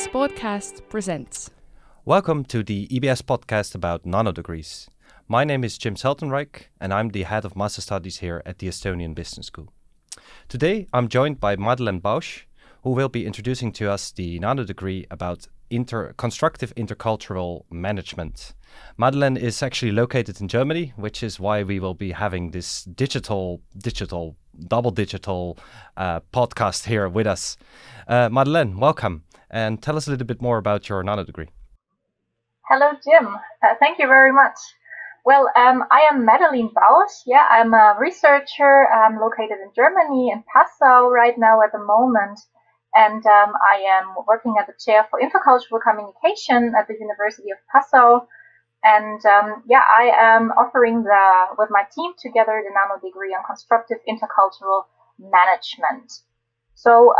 EBS Podcast presents. Welcome to the EBS podcast about nanodegree. My name is Jim Seltenrijch and I'm the head of Master Studies here at the Estonian Business School. Today I'm joined by Madeleine Bach, who will be introducing to us the nanodegree about Constructive Intercultural Management. Madeleine is actually located in Germany, which is why we will be having this double digital podcast here with us. Madeleine, welcome, and tell us a little bit more about your nanodegree. Hello, Jim. Thank you very much. Well, I am Madeleine Bach. Yeah, I'm a researcher. I'm located in Germany, in Passau right now at the moment. And I am working as a chair for intercultural communication at the University of Passau. And I am offering with my team together the nano degree on constructive intercultural management. So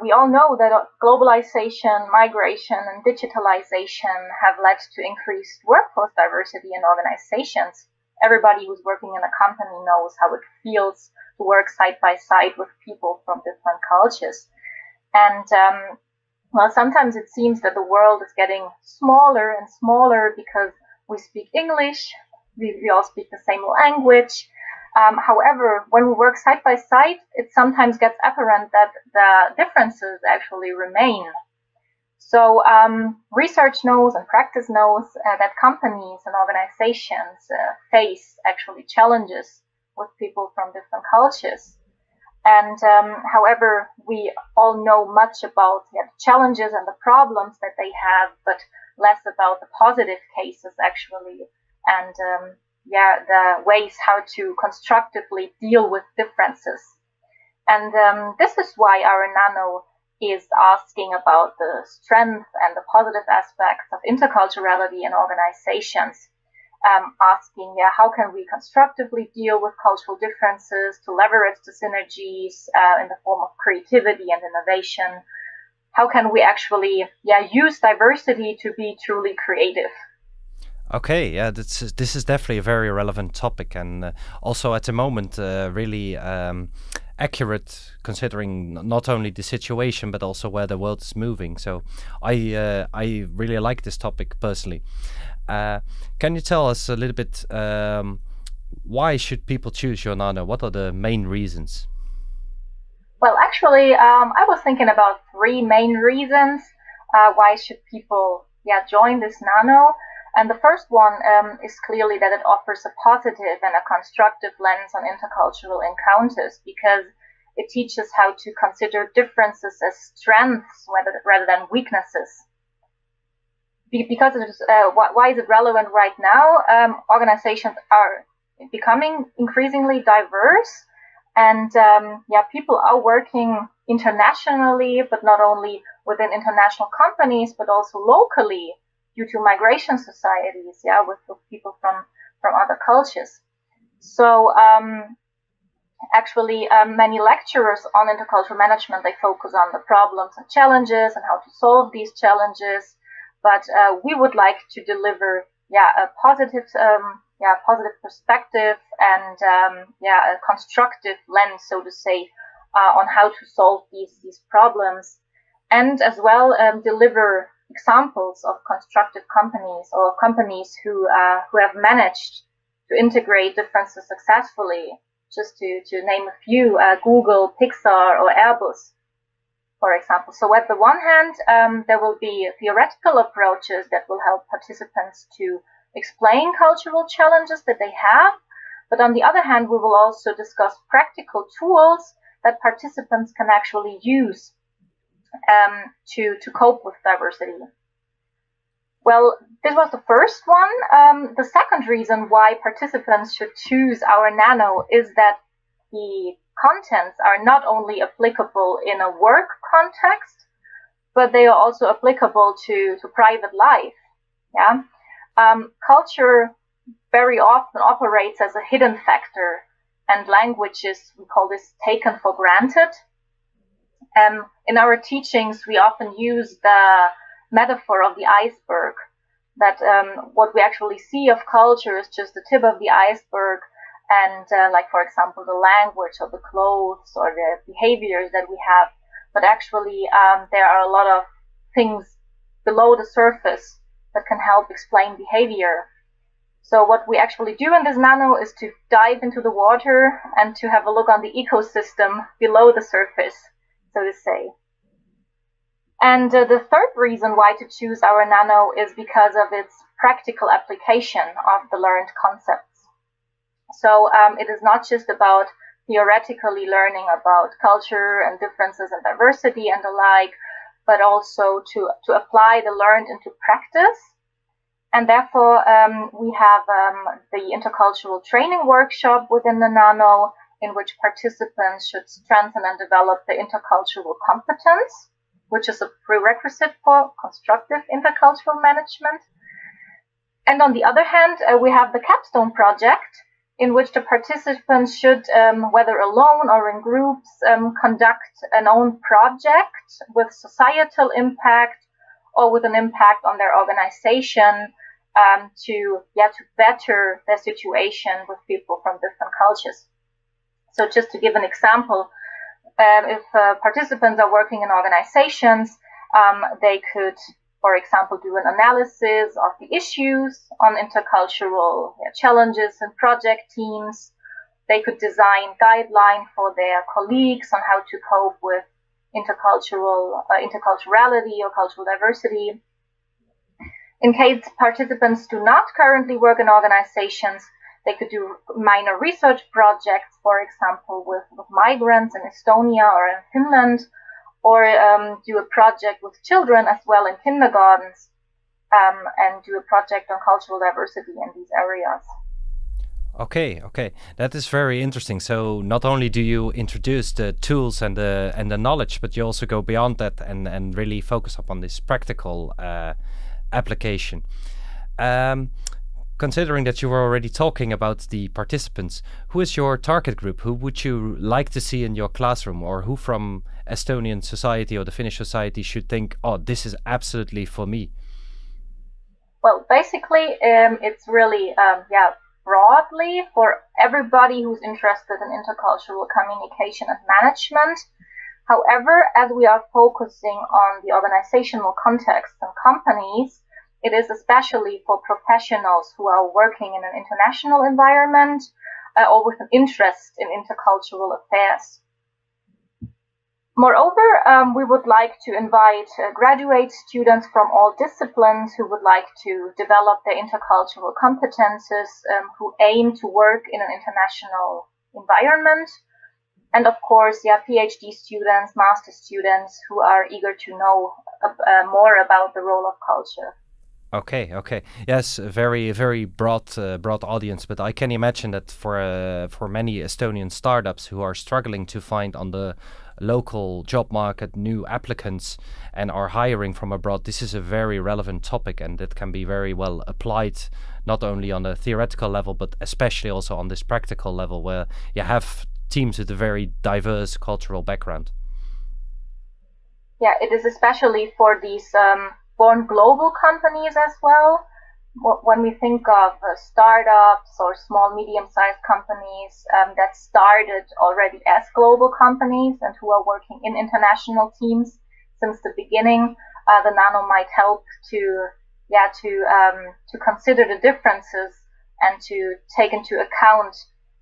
we all know that globalization, migration, and digitalization have led to increased workforce diversity in organizations. Everybody who's working in a company knows how it feels to work side by side with people from different cultures. And sometimes it seems that the world is getting smaller and smaller because we speak English, we all speak the same language. However, when we work side by side, it sometimes gets apparent that the differences actually remain. So research knows and practice knows that companies and organizations face actually challenges with people from different cultures. And however, we all know much about the challenges and the problems that they have, but less about the positive cases actually, and the ways how to constructively deal with differences. And this is why our nano is asking about the strength and the positive aspects of interculturality in organizations. Asking how can we constructively deal with cultural differences to leverage the synergies in the form of creativity and innovation. How can we actually use diversity to be truly creative? Okay, yeah, this is definitely a very relevant topic, and also at the moment really accurate, considering not only the situation but also where the world is moving. So I really like this topic personally. Can you tell us a little bit why should people choose your nano? What are the main reasons? Well, actually, I was thinking about three main reasons why should people join this nano. And the first one is clearly that it offers a positive and a constructive lens on intercultural encounters, because it teaches how to consider differences as strengths rather than weaknesses. Because it is, why is it relevant right now? Organizations are becoming increasingly diverse, and people are working internationally, but not only within international companies, but also locally due to migration societies, with people from other cultures. So many lecturers on intercultural management, they focus on the problems and challenges and how to solve these challenges. But we would like to deliver, a positive perspective and a constructive lens, so to say, on how to solve these problems, and as well deliver examples of constructive companies or companies who have managed to integrate differences successfully. Just to name a few: Google, Pixar, or Airbus, for example. So at the one hand, there will be theoretical approaches that will help participants to explain cultural challenges that they have. But on the other hand, we will also discuss practical tools that participants can actually use to cope with diversity. Well, this was the first one. The second reason why participants should choose our nano is that the contents are not only applicable in a work context, but they are also applicable to private life. Culture very often operates as a hidden factor, and language is, we call this, taken for granted. In our teachings, we often use the metaphor of the iceberg, that what we actually see of culture is just the tip of the iceberg, and for example, the language or the clothes or the behaviors that we have. But actually, there are a lot of things below the surface that can help explain behavior. So what we actually do in this nano is to dive into the water and to have a look on the ecosystem below the surface, so to say. And the third reason why to choose our nano is because of its practical application of the learned concepts. So it is not just about theoretically learning about culture and differences and diversity and the like, but also to apply the learned into practice. And therefore, we have the intercultural training workshop within the nano, in which participants should strengthen and develop the intercultural competence, which is a prerequisite for constructive intercultural management. And on the other hand, we have the capstone project, in which the participants should, whether alone or in groups, conduct an own project with societal impact or with an impact on their organization, to better their situation with people from different cultures. So just to give an example, if participants are working in organizations, they could, for example, do an analysis of the issues on intercultural challenges and project teams. They could design guidelines for their colleagues on how to cope with interculturality or cultural diversity. In case participants do not currently work in organizations, they could do minor research projects, for example, with migrants in Estonia or in Finland, or do a project with children as well in kindergartens, and do a project on cultural diversity in these areas. Okay, that is very interesting. So not only do you introduce the tools and the knowledge, but you also go beyond that and really focus upon this practical application. Considering that you were already talking about the participants, who is your target group? Who would you like to see in your classroom, or who from Estonian society or the Finnish society should think, oh, this is absolutely for me? Well, basically, it's really, broadly for everybody who's interested in intercultural communication and management. However, as we are focusing on the organizational context and companies, it is especially for professionals who are working in an international environment or with an interest in intercultural affairs. Moreover, we would like to invite graduate students from all disciplines who would like to develop their intercultural competences, who aim to work in an international environment. And of course, PhD students, master students who are eager to know more about the role of culture. Okay. Yes, very, very broad audience. But I can imagine that for many Estonian startups who are struggling to find on the local job market new applicants and are hiring from abroad, this is a very relevant topic, and it can be very well applied not only on a theoretical level, but especially also on this practical level, where you have teams with a very diverse cultural background. Yeah, it is especially for these born global companies as well. When we think of startups or small, medium-sized companies that started already as global companies and who are working in international teams since the beginning, the nano might help to consider the differences and to take into account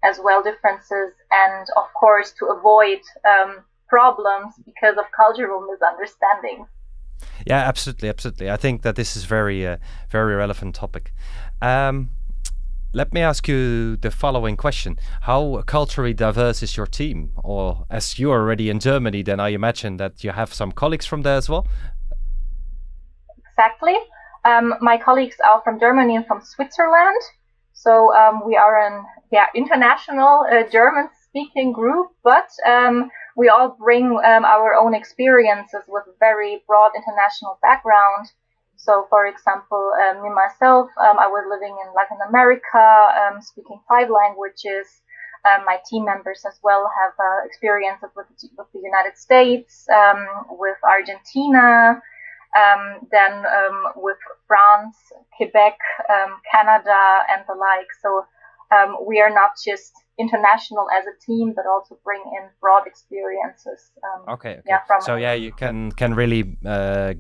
as well differences, and of course to avoid problems because of cultural misunderstandings. Yeah, absolutely. I think that this is very relevant topic. Let me ask you the following question. How culturally diverse is your team? Or as you are already in Germany, then I imagine that you have some colleagues from there as well? Exactly. My colleagues are from Germany and from Switzerland. So we are an international German-speaking group, but we all bring our own experiences with very broad international background. So, for example, me myself, I was living in Latin America, speaking 5 languages. My team members as well have experiences with the United States, with Argentina, then with France, Quebec, Canada, and the like. So we are not just international as a team, but also bring in broad experiences. Okay. Yeah, so you can really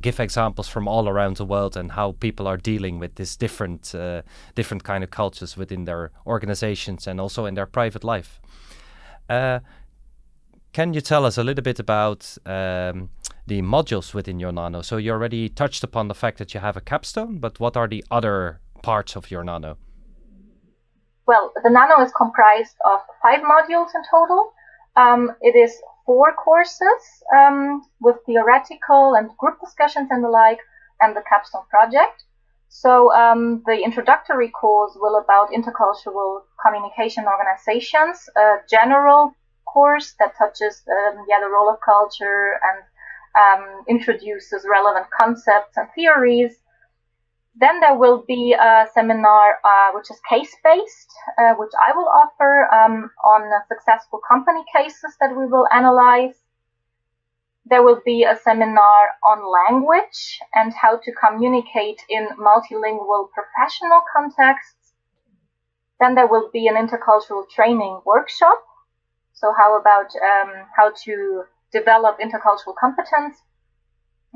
give examples from all around the world and how people are dealing with this different kind of cultures within their organizations and also in their private life. Can you tell us a little bit about the modules within your nano? So you already touched upon the fact that you have a capstone, but what are the other parts of your nano? Well, the nano is comprised of 5 modules in total. It is 4 courses with theoretical and group discussions and the like, and the capstone project. So the introductory course will about intercultural communication organizations, a general course that touches the role of culture and introduces relevant concepts and theories. Then there will be a seminar which is case-based, which I will offer on successful company cases that we will analyze. There will be a seminar on language and how to communicate in multilingual professional contexts. Then there will be an intercultural training workshop. So how about how to develop intercultural competence?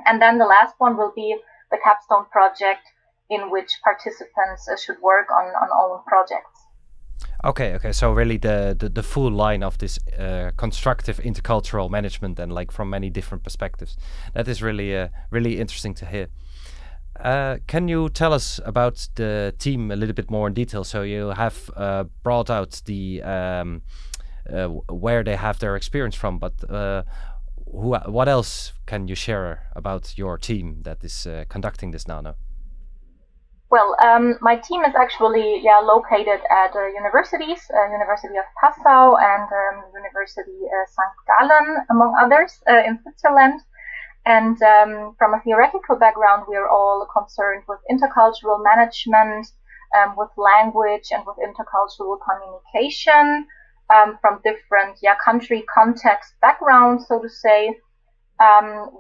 And then the last one will be the capstone project, in which participants should work on own projects. Okay. So really the full line of this constructive intercultural management, and like from many different perspectives. That is really really interesting to hear. Can you tell us about the team a little bit more in detail? So you have brought out the where they have their experience from, but what else can you share about your team that is conducting this nano? Well, my team is actually located at universities, University of Passau and University St. Gallen, among others, in Switzerland. And from a theoretical background, we are all concerned with intercultural management, with language and with intercultural communication, from different country context backgrounds, so to say.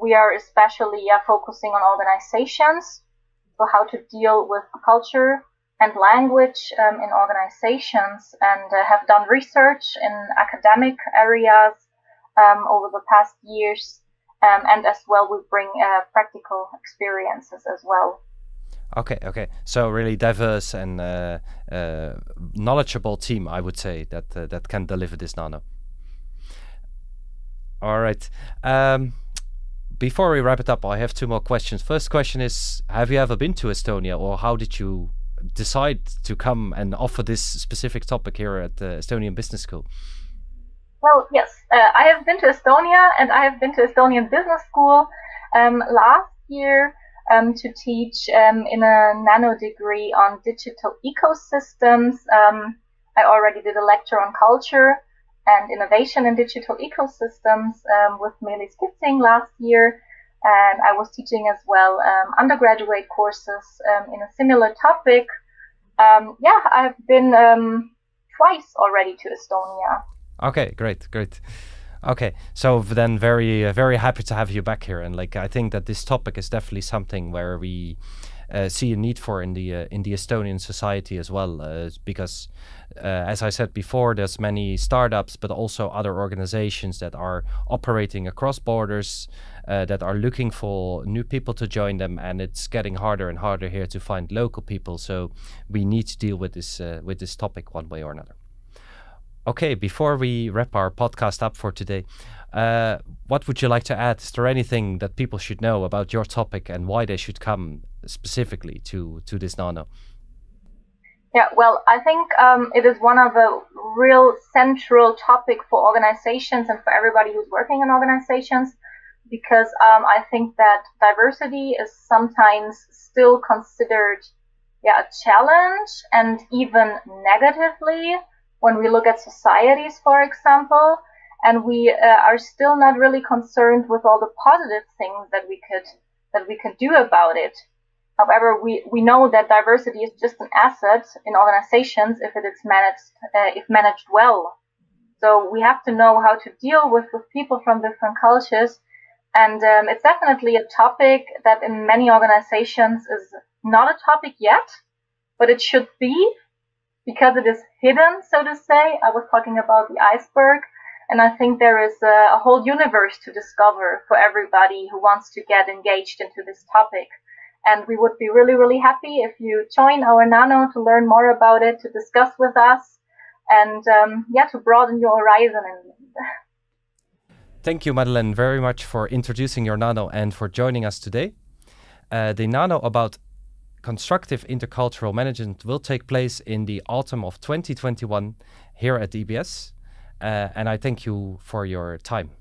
We are especially focusing on organizations. So how to deal with culture and language in organizations, and have done research in academic areas over the past years, and as well we bring practical experiences as well. Okay. So really diverse and knowledgeable team, I would say, that can deliver this nano. All right. Before we wrap it up, I have 2 more questions. First question is, have you ever been to Estonia, or how did you decide to come and offer this specific topic here at the Estonian Business School? Well, yes, I have been to Estonia, and I have been to Estonian Business School last year to teach in a nano degree on digital ecosystems. I already did a lecture on culture and innovation in digital ecosystems with Meli Skitzing last year, and I was teaching as well undergraduate courses in a similar topic. I've been twice already to Estonia. Okay, great. Okay, so then very happy to have you back here, and like I think that this topic is definitely something where we see a need for in the Estonian society as well, because as I said before, there's many startups, but also other organizations that are operating across borders, that are looking for new people to join them, and it's getting harder and harder here to find local people. So we need to deal with this topic one way or another. Okay, before we wrap our podcast up for today, what would you like to add? Is there anything that people should know about your topic and why they should come specifically to this nano? Yeah, well, I think it is one of the real central topic for organizations and for everybody who's working in organizations, because I think that diversity is sometimes still considered a challenge, and even negatively when we look at societies, for example, and we are still not really concerned with all the positive things that we could do about it. However, we know that diversity is just an asset in organizations if it is managed well. So we have to know how to deal with people from different cultures, and it's definitely a topic that in many organizations is not a topic yet, but it should be, because it is hidden, so to say. I was talking about the iceberg, and I think there is a whole universe to discover for everybody who wants to get engaged into this topic. And we would be really, really happy if you join our Nano to learn more about it, to discuss with us, and to broaden your horizon. Thank you, Madeleine, very much for introducing your Nano and for joining us today. The Nano about Constructive Intercultural Management will take place in the autumn of 2021 here at EBS. And I thank you for your time.